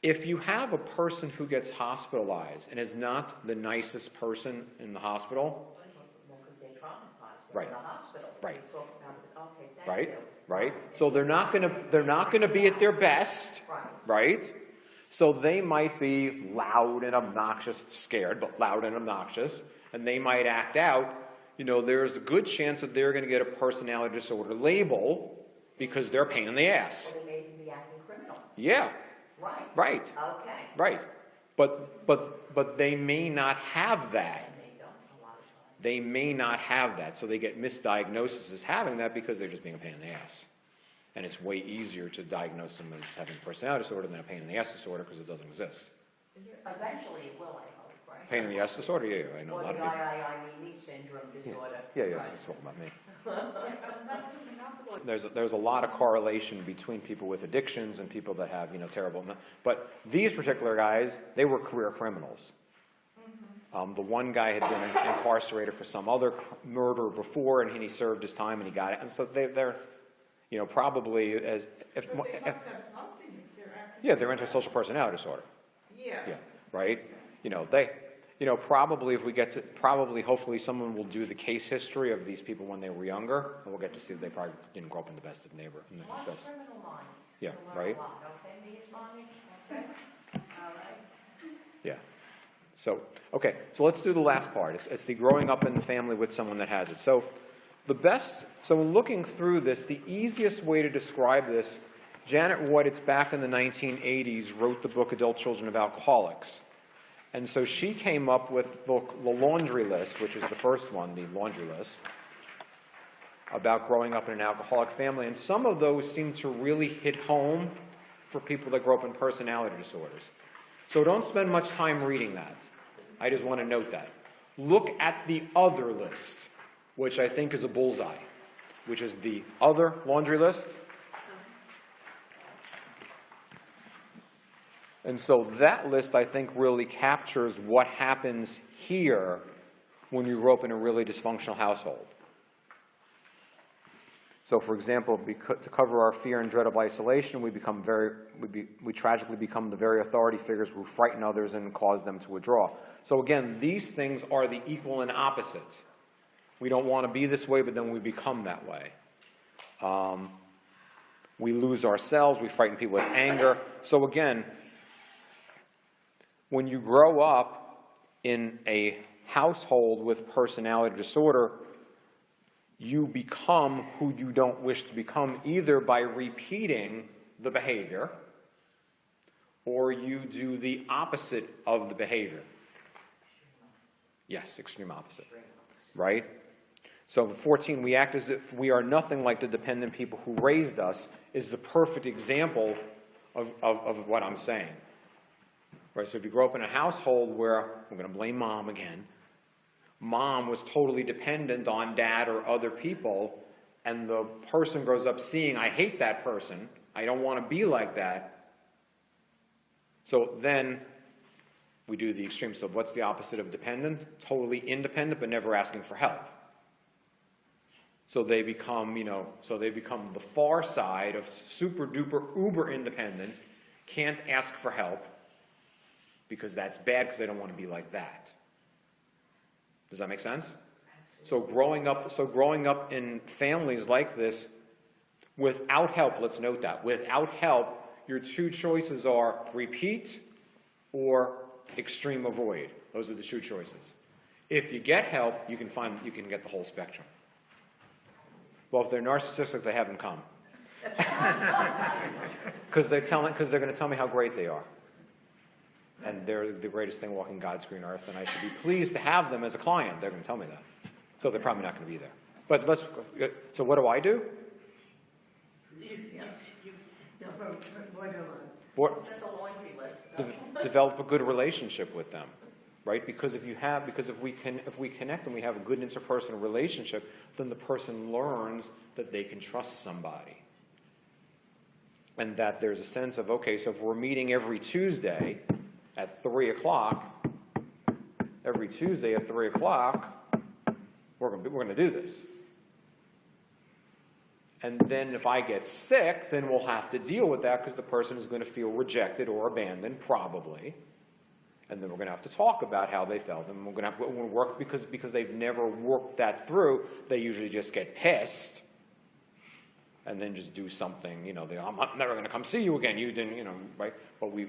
if you have a person who gets hospitalized and is not the nicest person in the hospital, Well, because they're traumatized, they're right, in the hospital. right, We talk about it. Okay, thank right, you. right. So they're not going to be at their best, right? So they might be loud and obnoxious, scared, but loud and obnoxious, and they might act out. You know, there's a good chance that they're going to get a personality disorder label because they're a pain in the ass. Or they may even be acting criminal. Yeah. Right. Right. Okay. Right. But they may not have that. And they don't a lot of times. They may not have that, so they get misdiagnosed as having that because they're just being a pain in the ass. And it's way easier to diagnose them as having personality disorder than a pain in the ass disorder because it doesn't exist. Eventually it will, I hope, right? Pain in the ass disorder, yeah, I know a Or lot the of people. III syndrome disorder. Yeah, Right. that's what about me. There's a lot of correlation between people with addictions and people that have, you know, terrible. But these particular guys, they were career criminals. The one guy had been incarcerated for some other murder before, and he served his time, and he got it. And so they're you know, probably as if But they must have something if they're acting. yeah, they're antisocial personality disorder. Yeah. Yeah, right. You know, probably if we get to, hopefully someone will do the case history of these people when they were younger, and we'll get to see that they probably didn't grow up in the best of A lot of criminal minds. Yeah, You'll learn right. a lot, okay, Miss Mommy? Okay? All right. So, okay, so let's do the last part. It's the growing up in the family with someone that has it. So in looking through this, the easiest way to describe this, Janet Woititz back in the 1980s wrote the book Adult Children of Alcoholics. And so she came up with the laundry list, which is the first one, the laundry list, about growing up in an alcoholic family. And some of those seem to really hit home for people that grow up in personality disorders. So don't spend much time reading that. I just want to note that. Look at the other list, which I think is a bullseye, which is the other laundry list. And so that list, I think, really captures what happens here when you grow up in a really dysfunctional household. So, for example, to cover our fear and dread of isolation, we tragically become the very authority figures who frighten others and cause them to withdraw. So again, these things are the equal and opposite. We don't want to be this way, but then we become that way. We lose ourselves, we frighten people with anger. So again, when you grow up in a household with personality disorder, you become who you don't wish to become, either by repeating the behavior or you do the opposite of the behavior. Yes, extreme opposite, right? So 14, we act as if we are nothing like the dependent people who raised us, is the perfect example of what I'm saying. Right, so if you grow up in a household where, I'm going to blame mom again, mom was totally dependent on dad or other people, and the person grows up seeing, I hate that person, I don't want to be like that. So then we do the extreme. So what's the opposite of dependent? Totally independent, but never asking for help. So they become, the far side of super duper uber independent, can't ask for help, because that's bad because they don't want to be like that. Does that make sense? So growing up in families like this, without help, let's note that, without help, your two choices are repeat or extreme avoid. Those are the two choices. If you get help, you can get the whole spectrum. Well, if they're narcissistic, they haven't come. Because they're going to tell me how great they are. And they're the greatest thing walking God's green earth, and I should be pleased to have them as a client. They're going to tell me that. So they're probably not going to be there. But so what do I do? Just a laundry list. Develop a good relationship with them, right? Because if we connect and we have a good interpersonal relationship, then the person learns that they can trust somebody. And that there's a sense of, okay, so if we're meeting every Tuesday at 3 o'clock, every Tuesday at 3 o'clock, we're going to do this. And then if I get sick, then we'll have to deal with that because the person is going to feel rejected or abandoned, probably. And then we're going to have to talk about how they felt. And we're going to work because they've never worked that through. They usually just get pissed and then just do something. I'm never going to come see you again. You didn't, right? But we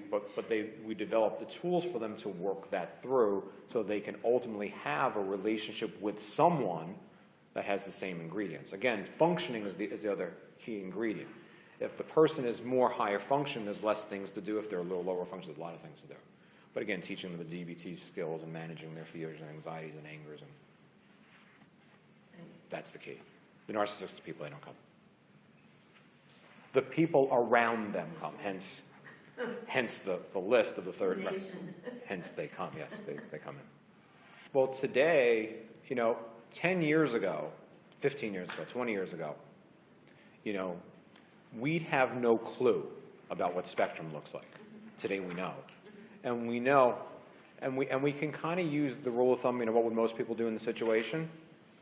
develop the tools for them to work that through so they can ultimately have a relationship with someone that has the same ingredients. Again, functioning is the other key ingredient. If the person is more higher function, there's less things to do. If they're a little lower function, there's a lot of things to do. But again, teaching them the DBT skills and managing their fears and anxieties and angers, and that's the key. The narcissistic people, they don't come. The people around them come, hence the list of the third. Hence they come, yes, they come in. Well, today, 10 years ago, 15 years ago, 20 years ago, we'd have no clue about what spectrum looks like. Today we know. And we know, and we can kind of use the rule of thumb, what would most people do in the situation?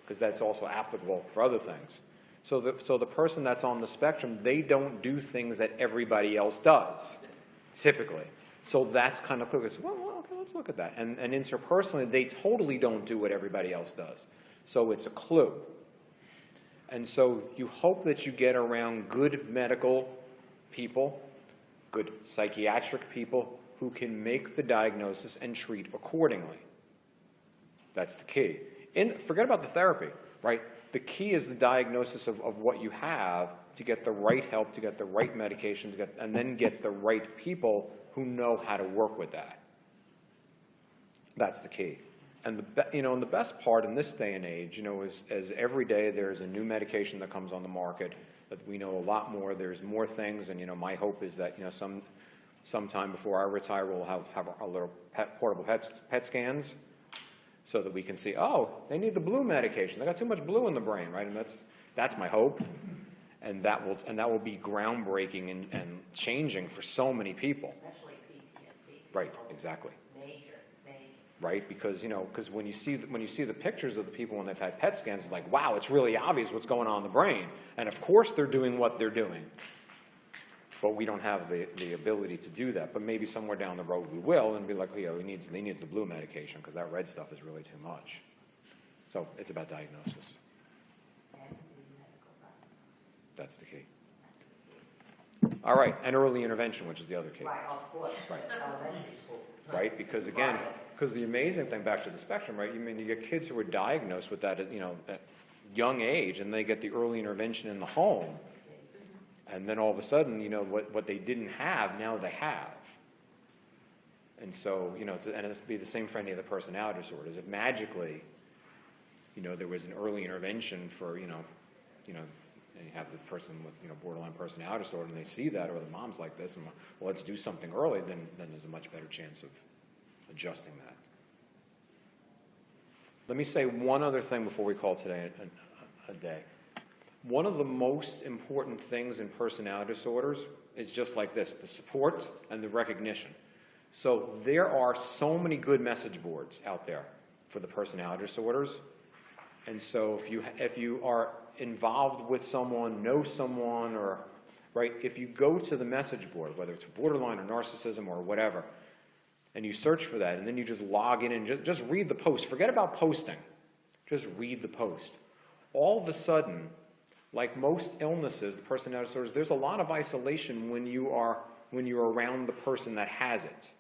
Because that's also applicable for other things. So the person that's on the spectrum, they don't do things that everybody else does, typically. So that's kind of clear. Well, okay, let's look at that. And interpersonally, they totally don't do what everybody else does. So it's a clue. And so you hope that you get around good medical people good psychiatric people who can make the diagnosis and treat accordingly. That's the key. Forget about the therapy, right? The key is the diagnosis of what you have to get the right help, to get the right medication, and then get the right people who know how to work with that. That's the key. And and the best part in this day and age, is every day there's a new medication that comes on the market, that we know a lot more. There's more things, and my hope is that sometime before I retire, we'll have our little portable PET scans, so that we can see, oh, they need the blue medication. They got too much blue in the brain, right? And that's my hope, and that will be groundbreaking and changing for so many people. Especially PTSD. Right, exactly. Major. Right, because when you see the pictures of the people when they've had PET scans, it's like, wow, it's really obvious what's going on in the brain, and of course they're doing what they're doing. But we don't have the ability to do that. But maybe somewhere down the road we will, and be like, he needs the blue medication because that red stuff is really too much. So it's about diagnosis. And the medical diagnosis. That's the key. All right, and early intervention, which is the other key. Right, of course. Right. Elementary school. Right, because again, the amazing thing, back to the spectrum, right? You get kids who are diagnosed with that at young age, and they get the early intervention in the home. And then all of a sudden, what they didn't have, now they have. And so, and it'd be the same for any of the personality disorders. If magically, there was an early intervention for, and you have the person with, borderline personality disorder, and they see that, or the mom's like this, and well, let's do something early, then there's a much better chance of adjusting that. Let me say one other thing before we call today a day. One of the most important things in personality disorders is just like this, the support and the recognition. So there are so many good message boards out there for the personality disorders. And so if you are involved with someone, know someone, or, right, if you go to the message board, whether it's borderline or narcissism or whatever, and you search for that, and then you just log in and just read the post. Forget about posting. Just read the post. All of a sudden, like most illnesses, the personality disorders, there's a lot of isolation when you're around the person that has it.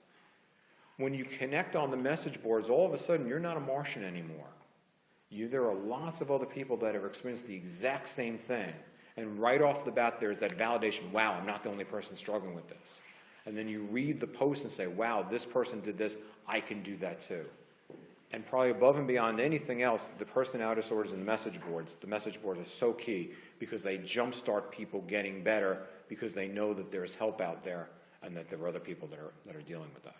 When you connect on the message boards, all of a sudden you're not a Martian anymore. There are lots of other people that have experienced the exact same thing. And right off the bat, there's that validation, wow, I'm not the only person struggling with this. And then you read the post and say, wow, this person did this, I can do that too. And probably above and beyond anything else, the personality disorders and the message boards are so key because they jumpstart people getting better because they know that there's help out there and that there are other people that are dealing with that.